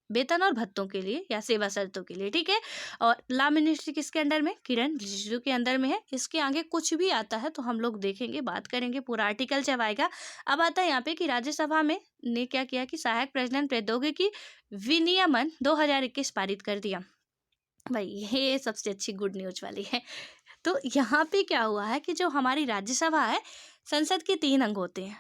वेतन और भत्तों के लिए या सेवा शर्तों के लिए, ठीक है। और लॉ मिनिस्ट्री किसके अंडर में, किरण रिजिजू के अंदर में है। इसके आगे कुछ भी आता है तो हम लोग देखेंगे, बात करेंगे, पूरा आर्टिकल जब आएगा। अब आता है यहाँ पे कि राज्यसभा में ने क्या किया कि सहायक प्रजनन प्रौद्योगिकी विनियमन 2021 पारित कर दिया। भाई ये सबसे अच्छी गुड न्यूज वाली है। तो यहाँ पे क्या हुआ है कि जो हमारी राज्यसभा है, संसद के 3 अंग होते हैं।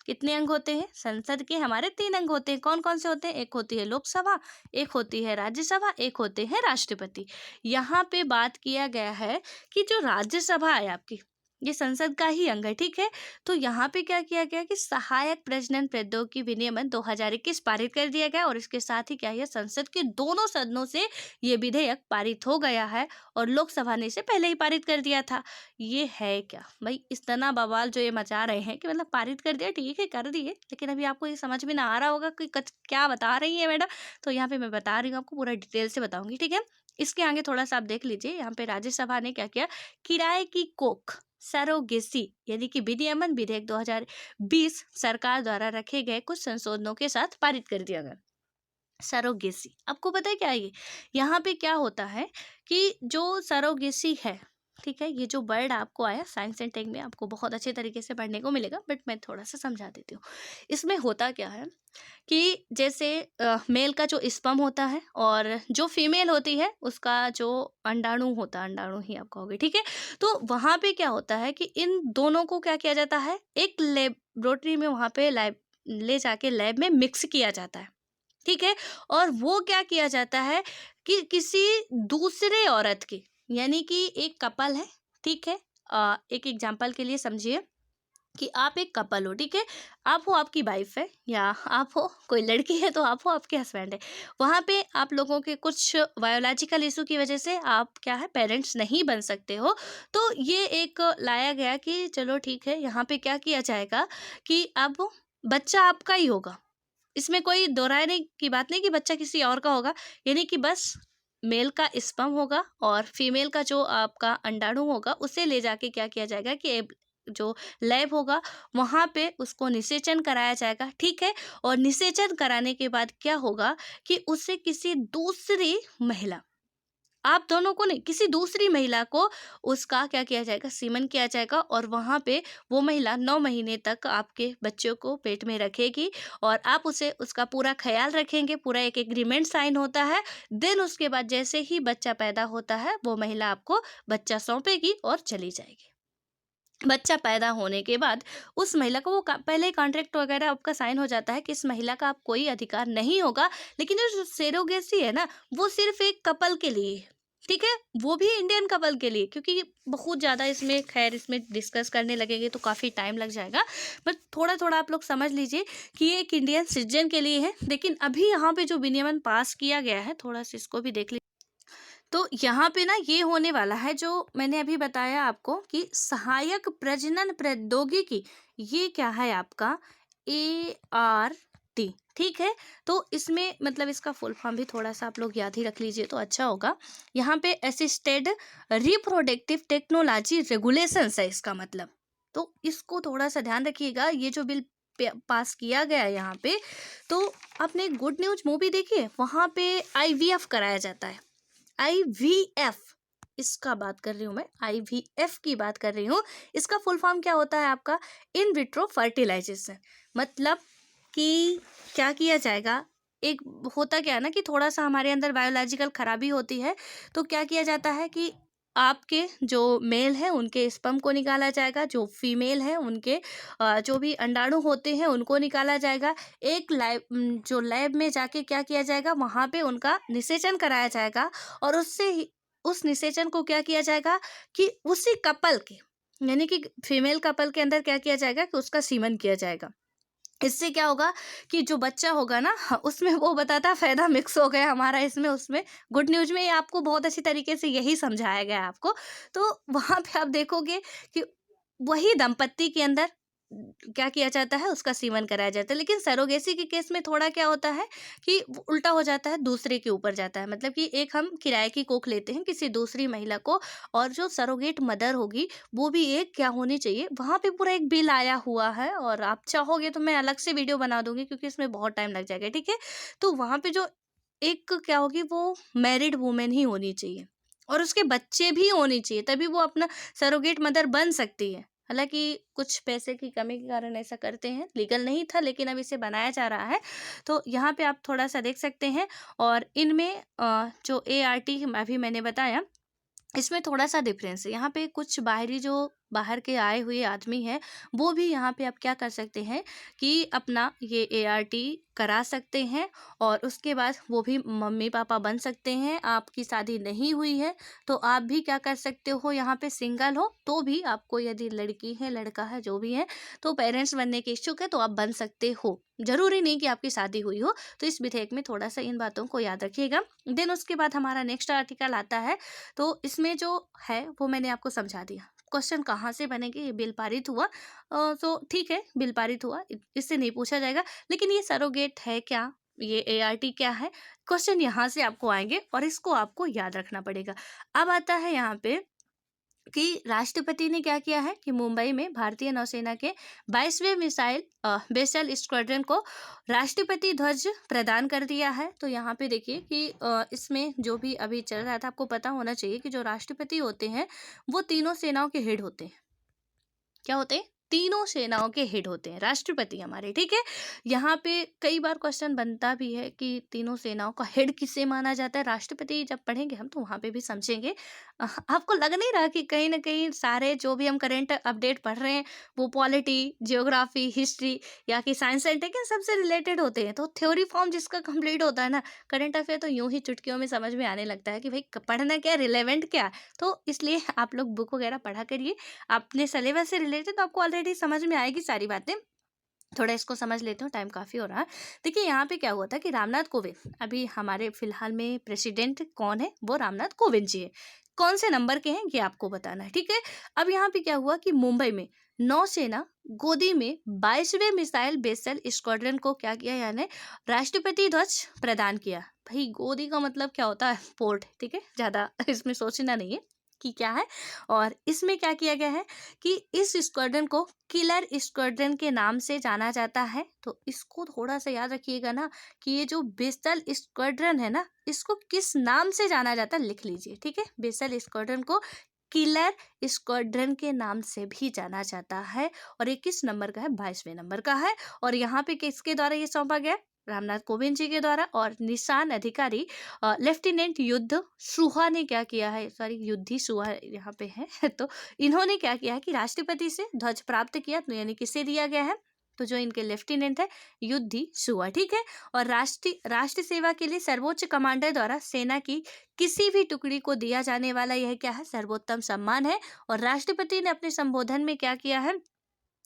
कितने अंग होते हैं, संसद के हमारे 3 अंग होते हैं। कौन कौन से होते हैं, एक होती है लोकसभा, एक होती है राज्यसभा, एक होते हैं राष्ट्रपति। यहाँ पे बात किया गया है कि जो राज्यसभा है आपकी, ये संसद का ही अंग है, ठीक है। तो यहाँ पे क्या किया गया कि सहायक प्रजनन प्रौद्योगिकी विनियमन 2021 पारित कर दिया गया, और इसके साथ ही क्या है, संसद के दोनों सदनों से ये विधेयक पारित हो गया है, और लोकसभा ने इसे पहले ही पारित कर दिया था। ये है क्या भाई, इस तना बवाल जो ये मचा रहे हैं कि मतलब पारित कर दिया, ठीक है कर दिए, लेकिन अभी आपको ये समझ में ना आ रहा होगा कि क्या बता रही है मैडम। तो यहाँ पे मैं बता रही हूँ आपको, पूरा डिटेल से बताऊंगी, ठीक है। इसके आगे थोड़ा सा आप देख लीजिए, यहाँ पे राज्यसभा ने क्या किया, किराए की कोख सरोगेसी यानी कि विनियमन विधेयक 2020 सरकार द्वारा रखे गए कुछ संशोधनों के साथ पारित कर दिया गया। सरोगेसी आपको पता है क्या है ये, यहाँ पे क्या होता है कि जो सरोगेसी है, ठीक है, ये जो वर्ड आपको आया साइंस एंड टेक में, आपको बहुत अच्छे तरीके से पढ़ने को मिलेगा, बट मैं थोड़ा सा समझा देती हूँ। इसमें होता क्या है कि जैसे मेल का जो स्पर्म होता है और जो फीमेल होती है उसका जो अंडाणु होता है, अंडाणु ही आप कहोगे, ठीक है। तो वहाँ पे क्या होता है कि इन दोनों को क्या किया जाता है, एक लेबोरेटरी में वहाँ पे लैब ले जाके लैब में मिक्स किया जाता है, ठीक है। और वो क्या किया जाता है कि किसी दूसरे औरत की, यानी कि एक कपल है, ठीक है, एक एग्जाम्पल के लिए समझिए कि आप एक कपल हो, ठीक है, आप हो, आपकी वाइफ है, या आप हो कोई लड़की है तो आप हो, आपके हस्बैंड है। वहाँ पे आप लोगों के कुछ बायोलॉजिकल इशू की वजह से आप क्या है पेरेंट्स नहीं बन सकते हो। तो ये एक लाया गया कि चलो ठीक है, यहाँ पे क्या किया जाएगा कि अब बच्चा आपका ही होगा, इसमें कोई दोहराने की बात नहीं कि बच्चा किसी और का होगा। यानी कि बस मेल का स्पर्म होगा और फीमेल का जो आपका अंडाणु होगा उसे ले जाके क्या किया जाएगा कि जो लैब होगा वहाँ पे उसको निषेचन कराया जाएगा, ठीक है। और निषेचन कराने के बाद क्या होगा कि उसे किसी दूसरी महिला, आप दोनों को नहीं, किसी दूसरी महिला को उसका क्या किया जाएगा, सीमन किया जाएगा। और वहाँ पे वो महिला 9 महीने तक आपके बच्चों को पेट में रखेगी और आप उसे उसका पूरा ख्याल रखेंगे, पूरा एक एग्रीमेंट साइन होता है। देन उसके बाद जैसे ही बच्चा पैदा होता है वो महिला आपको बच्चा सौंपेगी और चली जाएगी। बच्चा पैदा होने के बाद उस महिला को वो पहले ही कॉन्ट्रैक्ट वगैरह आपका साइन हो जाता है कि इस महिला का आप कोई अधिकार नहीं होगा। लेकिन जो सेरोगेसी है ना, वो सिर्फ एक कपल के लिए है, ठीक है, वो भी इंडियन कपल के लिए, क्योंकि बहुत ज़्यादा इसमें खैर इसमें डिस्कस करने लगेंगे तो काफ़ी टाइम लग जाएगा। बट थोड़ा थोड़ा आप लोग समझ लीजिए कि ये एक इंडियन सिटीजन के लिए है। लेकिन अभी यहाँ पे जो विनियमन पास किया गया है, थोड़ा सा इसको भी देख लीजिए। तो यहाँ पे ना ये होने वाला है जो मैंने अभी बताया आपको कि सहायक प्रजनन प्रौद्योगिकी, ये क्या है आपका ART, ठीक है। तो इसमें मतलब इसका फुल फॉर्म भी थोड़ा सा आप लोग याद ही रख लीजिए तो अच्छा होगा। यहाँ पे असिस्टेड रिप्रोडक्टिव टेक्नोलॉजी रेगुलेशंस है इसका मतलब। तो इसको थोड़ा सा ध्यान रखिएगा, ये जो बिल पास किया गया है यहाँ पे। तो आपने गुड न्यूज मूवी देखी है, वहाँ पे IVF कराया जाता है। IVF, इसका बात कर रही हूँ मैं, IVF की बात कर रही हूँ। इसका फुल फॉर्म क्या होता है आपका, इन विट्रो फर्टिलाइजेशन। मतलब कि क्या किया जाएगा, एक होता क्या है ना कि थोड़ा सा हमारे अंदर बायोलॉजिकल खराबी होती है। तो क्या किया जाता है कि आपके जो मेल है उनके स्पर्म को निकाला जाएगा, जो फीमेल है उनके जो भी अंडाणु होते हैं उनको निकाला जाएगा। एक जो लैब में जाके क्या किया जाएगा, वहाँ पे उनका निषेचन कराया जाएगा। और उससे ही उस निषेचन को क्या किया जाएगा कि उसी कपल के, यानी कि फीमेल कपल के अंदर क्या किया जाएगा कि उसका सीमन किया जाएगा। इससे क्या होगा कि जो बच्चा होगा ना, उसमें वो बताता फायदा मिक्स हो गया हमारा इसमें उसमें। गुड न्यूज में ये आपको बहुत अच्छी तरीके से यही समझाया गया है आपको। तो वहाँ पे आप देखोगे कि वही दंपत्ति के अंदर क्या किया जाता है, उसका सीमन कराया जाता है। लेकिन सरोगेसी के केस में थोड़ा क्या होता है कि वो उल्टा हो जाता है, दूसरे के ऊपर जाता है। मतलब कि एक हम किराए की कोख लेते हैं किसी दूसरी महिला को, और जो सरोगेट मदर होगी वो भी एक क्या होनी चाहिए, वहाँ पे पूरा एक बिल आया हुआ है। और आप चाहोगे तो मैं अलग से वीडियो बना दूंगी क्योंकि इसमें बहुत टाइम लग जाएगा, ठीक है। तो वहाँ पे जो एक क्या होगी, वो मैरिड वुमेन ही होनी चाहिए और उसके बच्चे भी होने चाहिए, तभी वो अपना सरोगेट मदर बन सकती है। हालांकि कुछ पैसे की कमी के कारण ऐसा करते हैं, लीगल नहीं था लेकिन अब इसे बनाया जा रहा है। तो यहाँ पे आप थोड़ा सा देख सकते हैं। और इनमें जो ART अभी मैंने बताया, इसमें थोड़ा सा डिफरेंस है। यहाँ पे कुछ बाहरी जो बाहर के आए हुए आदमी हैं वो भी यहाँ पे आप क्या कर सकते हैं कि अपना ये ART करा सकते हैं। और उसके बाद वो भी मम्मी पापा बन सकते हैं। आपकी शादी नहीं हुई है तो आप भी क्या कर सकते हो, यहाँ पे सिंगल हो तो भी आपको, यदि लड़की है लड़का है जो भी है, तो पेरेंट्स बनने के इच्छुक है तो आप बन सकते हो। जरूरी नहीं कि आपकी शादी हुई हो। तो इस विधेयक में थोड़ा सा इन बातों को याद रखिएगा। देन उसके बाद हमारा नेक्स्ट आर्टिकल आता है। तो इसमें जो है वो मैंने आपको समझा दिया। क्वेश्चन कहाँ से बनेंगे, ये बिल पारित हुआ तो ठीक है, बिल पारित हुआ, इससे नहीं पूछा जाएगा। लेकिन ये सरोगेट है क्या, ये ART क्या है, क्वेश्चन यहाँ से आपको आएंगे और इसको आपको याद रखना पड़ेगा। अब आता है यहाँ पे कि राष्ट्रपति ने क्या किया है कि मुंबई में भारतीय नौसेना के 22वें मिसाइल बेसल स्क्वाड्रन को राष्ट्रपति ध्वज प्रदान कर दिया है। तो यहाँ पे देखिए कि इसमें जो भी अभी चल रहा था, आपको पता होना चाहिए कि जो राष्ट्रपति होते हैं वो तीनों सेनाओं के हेड होते हैं। क्या होते हैं, तीनों सेनाओं के हेड होते हैं राष्ट्रपति हमारे, ठीक है। यहाँ पे कई बार क्वेश्चन बनता भी है कि तीनों सेनाओं का हेड किसे माना जाता है। राष्ट्रपति जब पढ़ेंगे हम तो वहाँ पे भी समझेंगे। आपको लग नहीं रहा कि कहीं ना कहीं सारे जो भी हम करंट अपडेट पढ़ रहे हैं वो पॉलिटी, जियोग्राफी, हिस्ट्री या कि साइंस एंड टेक सबसे रिलेटेड होते हैं। तो थ्योरी फॉर्म जिसका कंप्लीट होता है ना, करंट अफेयर तो यूं ही चुटकियों में समझ में आने लगता है कि भाई पढ़ना क्या, रिलेवेंट क्या। तो इसलिए आप लोग बुक वगैरह पढ़ा करिए, अपने सिलेबस से रिलेटेड तो आपको ऑलरेडी ऑलरेडी समझ में आएगी सारी बातें, थोड़ा इसको समझ लेते हो, टाइम काफ़ी हो रहा है। देखिए यहाँ पे क्या हुआ था कि रामनाथ कोविंद, अभी हमारे फिलहाल में प्रेसिडेंट कौन है, वो रामनाथ कोविंद जी है। कौन से नंबर के हैं ये आपको बताना है, ठीक है। अब यहाँ पे क्या हुआ कि मुंबई में नौसेना गोदी में 22वें मिसाइल बेसल स्क्वाड्रन को क्या किया, यानी राष्ट्रपति ध्वज प्रदान किया। भाई गोदी का मतलब क्या होता है, पोर्ट, ठीक है, ज़्यादा इसमें सोचना नहीं है कि क्या है। और इसमें क्या किया गया है कि इस स्क्वाड्रन को किलर स्क्वाड्रन के नाम से जाना जाता है। तो इसको थोड़ा सा याद रखिएगा ना कि ये जो बेसल स्क्वाड्रन है ना, इसको किस नाम से जाना जाता है, लिख लीजिए, ठीक है। बेसल स्क्वाड्रन को किलर स्क्वाड्रन के नाम से भी जाना जाता है। और ये किस नंबर का है, 22वें नंबर का है। और यहाँ पे किसके द्वारा ये सौंपा गया, रामनाथ कोविंद जी के द्वारा। और निशान अधिकारी लेफ्टिनेंट युद्ध सुहा ने क्या किया है, सॉरी युद्धि सुहा यहाँ पे है तो इन्होंने क्या किया है कि राष्ट्रपति से ध्वज प्राप्त किया। तो यानी किसे दिया गया है, तो जो इनके लेफ्टिनेंट है युद्धि सुहा, ठीक है। और राष्ट्र सेवा के लिए सर्वोच्च कमांडर द्वारा सेना की किसी भी टुकड़ी को दिया जाने वाला यह क्या है, सर्वोत्तम सम्मान है। और राष्ट्रपति ने अपने संबोधन में क्या किया है,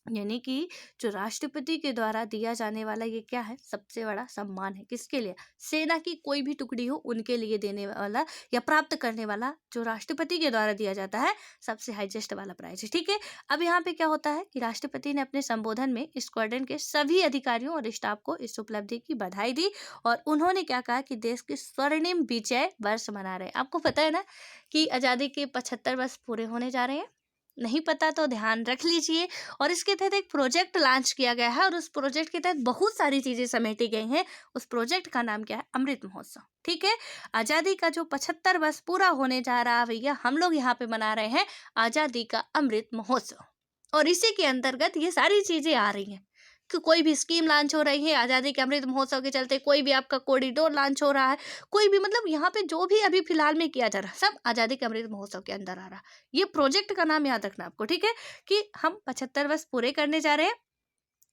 यानी कि जो राष्ट्रपति के द्वारा दिया जाने वाला ये क्या है, सबसे बड़ा सम्मान है। किसके लिए, सेना की कोई भी टुकड़ी हो उनके लिए देने वाला या प्राप्त करने वाला जो राष्ट्रपति के द्वारा दिया जाता है, सबसे हाईएस्ट वाला प्राइज है, ठीक है। अब यहाँ पे क्या होता है कि राष्ट्रपति ने अपने संबोधन में स्क्वाड्रन के सभी अधिकारियों और स्टाफ को इस उपलब्धि की बधाई दी। और उन्होंने क्या कहा कि देश के स्वर्णिम विजय वर्ष मना रहे हैं। आपको पता है ना कि आज़ादी के 75 वर्ष पूरे होने जा रहे हैं, नहीं पता तो ध्यान रख लीजिए। और इसके तहत एक प्रोजेक्ट लॉन्च किया गया है और उस प्रोजेक्ट के तहत बहुत सारी चीजें समेटी गई हैं। उस प्रोजेक्ट का नाम क्या है, अमृत महोत्सव, ठीक है। आजादी का जो 75 वर्ष पूरा होने जा रहा है भैया, हम लोग यहाँ पे मना रहे हैं आजादी का अमृत महोत्सव। और इसी के अंतर्गत ये सारी चीजें आ रही हैं कि कोई भी स्कीम लॉन्च हो रही है आज़ादी के अमृत महोत्सव के चलते, कोई भी आपका कॉरिडोर लॉन्च हो रहा है, कोई भी मतलब यहाँ पे जो भी अभी फिलहाल में किया जा रहा है सब आज़ादी के अमृत महोत्सव के अंदर आ रहा है। ये प्रोजेक्ट का नाम याद रखना आपको, ठीक है, कि हम 75 वर्ष पूरे करने जा रहे हैं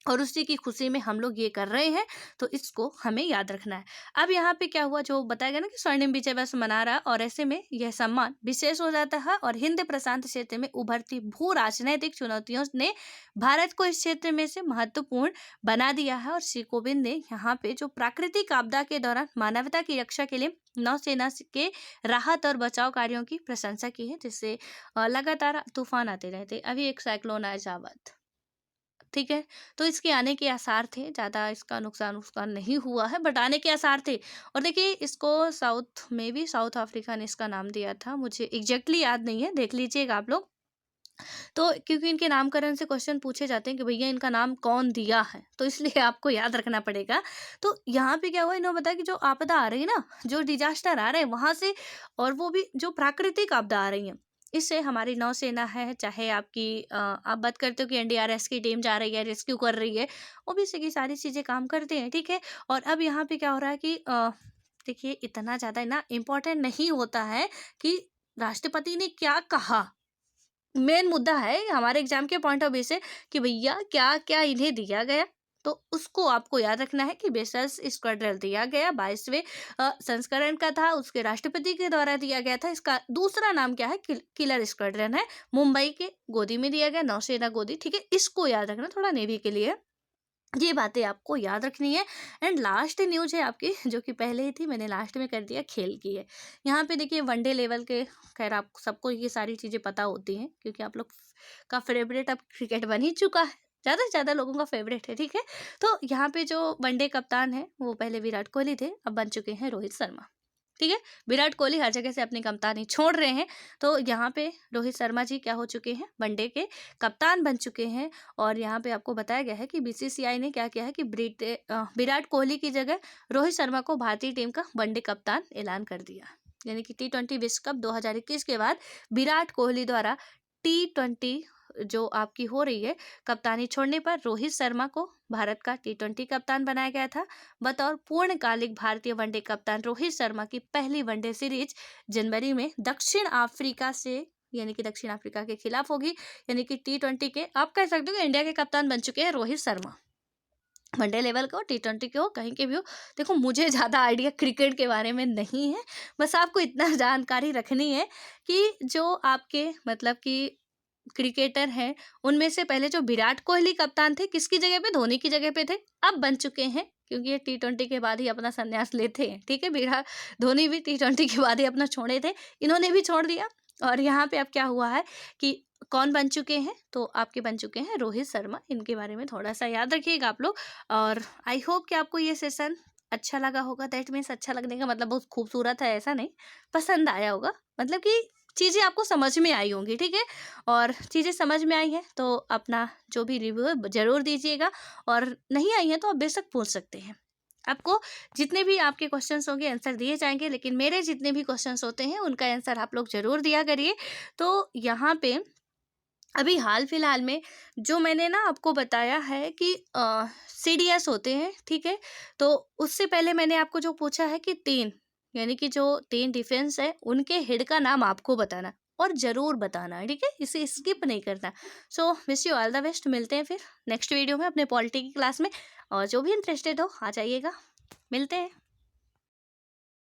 और उसी की खुशी में हम लोग ये कर रहे हैं, तो इसको हमें याद रखना है। अब यहाँ पे क्या हुआ, जो बताया गया ना कि स्वर्णिम विजय वर्ष मना रहा है, और ऐसे में यह सम्मान विशेष हो जाता है। और हिंद प्रशांत क्षेत्र में उभरती भू राजनैतिक चुनौतियों ने भारत को इस क्षेत्र में से महत्वपूर्ण बना दिया है। और श्री कोविंद ने यहाँ पे जो प्राकृतिक आपदा के दौरान मानवता की रक्षा के लिए नौसेना के राहत और बचाव कार्यों की प्रशंसा की है, जिससे लगातार तूफान आते रहते। अभी एक साइक्लोन आया जावद, ठीक है, तो इसके आने के आसार थे, ज़्यादा इसका नुकसान नहीं हुआ है, बट आने के आसार थे। और देखिए इसको साउथ में भी, साउथ अफ्रीका ने इसका नाम दिया था, मुझे एग्जैक्टली याद नहीं है, देख लीजिएगा आप लोग। तो क्योंकि इनके नामकरण से क्वेश्चन पूछे जाते हैं कि भैया इनका नाम कौन दिया है, तो इसलिए आपको याद रखना पड़ेगा। तो यहाँ पे क्या हुआ, इन्होंने बताया कि जो आपदा आ रही है ना, जो डिजास्टर आ रहे हैं वहाँ से, और वो भी जो प्राकृतिक आपदा आ रही है, इससे हमारी नौसेना है, चाहे आपकी आप बात करते हो कि एनडीआरएफ की टीम जा रही है, रेस्क्यू कर रही है, ओबीसी की सारी चीज़ें काम करते हैं, ठीक है। और अब यहाँ पे क्या हो रहा है कि देखिए इतना ज़्यादा ना इम्पोर्टेंट नहीं होता है कि राष्ट्रपति ने क्या कहा, मेन मुद्दा है हमारे एग्जाम के पॉइंट ऑफ व्यू से कि भैया क्या क्या इन्हें दिया गया। तो उसको आपको याद रखना है कि बेसल्स स्क्वाड्रन दिया गया, 22वें संस्करण का था, उसके राष्ट्रपति के द्वारा दिया गया था। इसका दूसरा नाम क्या है, किलर स्क्वाड्रन है, मुंबई के गोदी में दिया गया, नौसेना गोदी, ठीक है। इसको याद रखना, थोड़ा नेवी के लिए ये बातें आपको याद रखनी है। एंड लास्ट न्यूज है आपकी, जो कि पहले ही थी, मैंने लास्ट में कर दिया, खेल की है। यहाँ पे देखिए वनडे लेवल के, खैर आप सबको ये सारी चीज़ें पता होती हैं क्योंकि आप लोग का फेवरेट अब क्रिकेट बन ही चुका है, ज़्यादा से ज़्यादा लोगों का फेवरेट है, ठीक है। तो यहाँ पे जो वनडे कप्तान है वो पहले विराट कोहली थे, अब बन चुके हैं रोहित शर्मा, ठीक है। विराट कोहली हर जगह से अपनी कप्तानी छोड़ रहे हैं, तो यहाँ पे रोहित शर्मा जी क्या हो चुके हैं, वनडे के कप्तान बन चुके हैं। और यहाँ पे आपको बताया गया है कि बीसीसीआई ने क्या किया है कि विराट कोहली की जगह रोहित शर्मा को भारतीय टीम का वनडे कप्तान ऐलान कर दिया। यानी कि T20 विश्व कप 2021 के बाद विराट कोहली द्वारा T20 जो आपकी हो रही है कप्तानी छोड़ने पर रोहित शर्मा को भारत का T20 कप्तान बनाया गया था। बतौर पूर्णकालिक भारतीय वनडे कप्तान रोहित शर्मा की पहली वनडे सीरीज जनवरी में दक्षिण अफ्रीका से, यानी कि दक्षिण अफ्रीका के खिलाफ होगी। यानी कि T20 के आप कह सकते हो कि इंडिया के कप्तान बन चुके हैं रोहित शर्मा, वनडे लेवल का हो, T20 के हो, कहीं के भी हो। देखो मुझे ज़्यादा आइडिया क्रिकेट के बारे में नहीं है, बस आपको इतना जानकारी रखनी है कि जो आपके मतलब कि क्रिकेटर हैं उनमें से पहले जो विराट कोहली कप्तान थे, किसकी जगह पे? धोनी की जगह पे थे, अब बन चुके हैं क्योंकि ये T20 के बाद ही अपना संन्यास लेते हैं, ठीक है। विराट धोनी भी T20 के बाद ही अपना छोड़े थे, इन्होंने भी छोड़ दिया। और यहाँ पे अब क्या हुआ है कि कौन बन चुके हैं? तो आपके बन चुके हैं रोहित शर्मा। इनके बारे में थोड़ा सा याद रखिएगा आप लोग। और आई होप कि आपको ये सेशन अच्छा लगा होगा। दैट मीन्स अच्छा लगने का मतलब बहुत खूबसूरत है ऐसा नहीं, पसंद आया होगा, मतलब कि चीज़ें आपको समझ में आई होंगी, ठीक है। और चीज़ें समझ में आई हैं तो अपना जो भी रिव्यू है ज़रूर दीजिएगा, और नहीं आई हैं तो आप बेशक पूछ सकते हैं। आपको जितने भी आपके क्वेश्चंस होंगे आंसर दिए जाएंगे, लेकिन मेरे जितने भी क्वेश्चंस होते हैं उनका आंसर आप लोग ज़रूर दिया करिए। तो यहाँ पे अभी हाल फिलहाल में जो मैंने ना आपको बताया है कि CDS होते हैं, ठीक है। तो उससे पहले मैंने आपको जो पूछा है कि 3, यानी कि जो 3 डिफेंस है उनके हेड का नाम आपको बताना, और ज़रूर बताना है, ठीक है, इसे स्किप नहीं करना। So wish you all the best. मिलते हैं फिर नेक्स्ट वीडियो में अपने पॉलिटी की क्लास में, और जो भी इंटरेस्टेड हो आ जाइएगा। मिलते हैं।